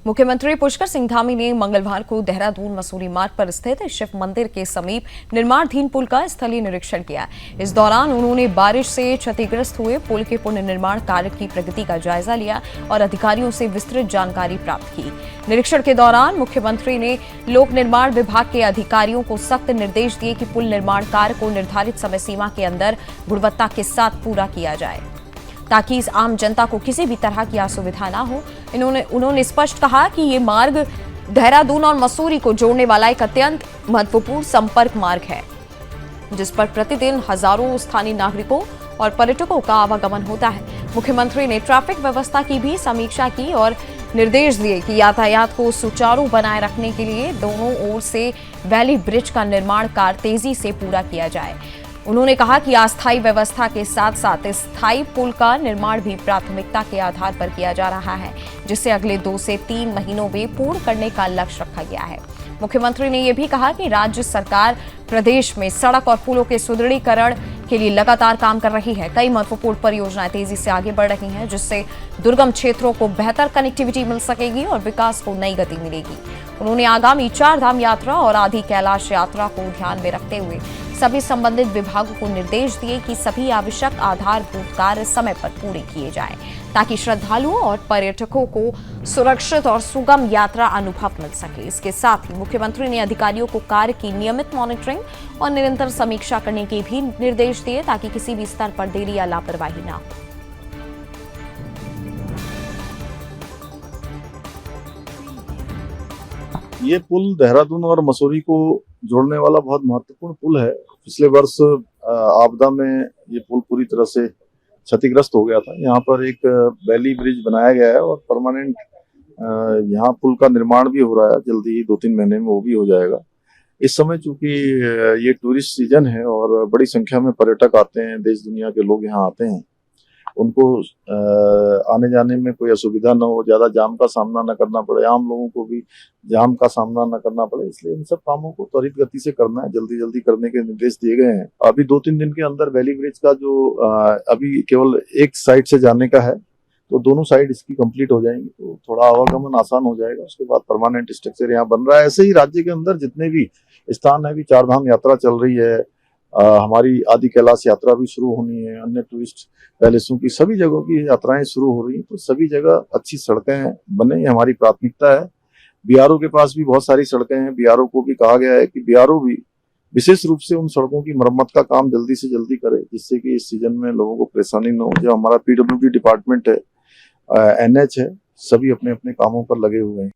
मुख्यमंत्री पुष्कर सिंह धामी ने मंगलवार को देहरादून मसूरी मार्ग पर स्थित शिव मंदिर के समीप निर्माणाधीन पुल का स्थलीय निरीक्षण किया। इस दौरान उन्होंने बारिश से क्षतिग्रस्त हुए पुल के पुनर्निर्माण कार्य की प्रगति का जायजा लिया और अधिकारियों से विस्तृत जानकारी प्राप्त की। निरीक्षण के दौरान मुख्यमंत्री ने लोक निर्माण विभाग के अधिकारियों को सख्त निर्देश दिए कि पुल निर्माण कार्य को निर्धारित समय सीमा के अंदर गुणवत्ता के साथ पूरा किया जाए, ताकि इस आम जनता को किसी भी तरह की असुविधा ना हो। उन्होंने स्पष्ट कहा कि ये मार्ग देहरादून और मसूरी को जोड़ने वाला एक अत्यंत महत्वपूर्ण संपर्क मार्ग है, जिस पर प्रतिदिन हजारों स्थानीय नागरिकों और पर्यटकों का आवागमन होता है। मुख्यमंत्री ने ट्रैफिक व्यवस्था की भी समीक्षा की और निर्देश दिए कि यातायात को सुचारू बनाए रखने के लिए दोनों ओर से वैली ब्रिज का निर्माण कार्य तेजी से पूरा किया जाए। उन्होंने कहा कि अस्थायी व्यवस्था के साथ साथ स्थायी पुल का निर्माण भी प्राथमिकता के आधार पर किया जा रहा है, जिसे अगले 2 से 3 महीनों में पूर्ण करने का लक्ष्य रखा गया है। मुख्यमंत्री ने यह भी कहा कि राज्य सरकार प्रदेश में सड़क और पुलों के सुदृढ़ीकरण के लिए लगातार काम कर रही है। कई महत्वपूर्ण परियोजनाएं तेजी से आगे बढ़ रही हैं, जिससे दुर्गम क्षेत्रों को बेहतर कनेक्टिविटी मिल सकेगी और विकास को नई गति मिलेगी। उन्होंने आगामी 4 धाम यात्रा और आदि कैलाश यात्रा को ध्यान में रखते हुए सभी संबंधित विभागों को निर्देश दिए कि सभी आवश्यक आधारभूत कार्य समय पर पूरे किए जाएं, ताकि श्रद्धालुओं और पर्यटकों को सुरक्षित और सुगम यात्रा अनुभव मिल सके। इसके साथ ही मुख्यमंत्री ने अधिकारियों को कार्य की नियमित मॉनिटरिंग और निरंतर समीक्षा करने के भी निर्देश दिए, ताकि किसी भी स्तर पर देरी या लापरवाही न हो। ये पुल देहरादून और मसूरी को जोड़ने वाला बहुत महत्वपूर्ण पुल है। पिछले वर्ष आपदा में ये पुल पूरी तरह से क्षतिग्रस्त हो गया था। यहाँ पर एक वैली ब्रिज बनाया गया है और परमानेंट यहाँ पुल का निर्माण भी हो रहा है। जल्दी ही 2-3 महीने में वो भी हो जाएगा। इस समय चूंकि ये टूरिस्ट सीजन है और बड़ी संख्या में पर्यटक आते हैं, देश दुनिया के लोग यहाँ आते हैं, उनको आने जाने में कोई असुविधा न हो, ज्यादा जाम का सामना न करना पड़े, आम लोगों को भी जाम का सामना न करना पड़े, इसलिए इन सब कामों को त्वरित गति से करना है, जल्दी जल्दी करने के निर्देश दिए गए हैं। अभी 2-3 दिन के अंदर वैली ब्रिज का जो अभी केवल एक साइड से जाने का है, तो दोनों साइड इसकी कंप्लीट हो जाएंगी, तो थोड़ा आवागमन आसान हो जाएगा। उसके बाद परमानेंट स्ट्रक्चर यहाँ बन रहा है। ऐसे ही राज्य के अंदर जितने भी स्थान है, अभी 4 धाम यात्रा चल रही है, हमारी आदि कैलाश यात्रा भी शुरू होनी है, अन्य टूरिस्ट पैलेसों की सभी जगहों की यात्राएं शुरू हो रही हैं, तो सभी जगह अच्छी सड़कें बने, ये हमारी प्राथमिकता है। बीआरओ के पास भी बहुत सारी सड़कें हैं। बीआरओ को भी कहा गया है कि बीआरओ भी विशेष रूप से उन सड़कों की मरम्मत का काम जल्दी से जल्दी करे, जिससे कि इस सीजन में लोगों को परेशानी न हो। जो हमारा पीडब्ल्यूडी डिपार्टमेंट है, एनएच है, सभी अपने अपने कामों पर लगे हुए हैं।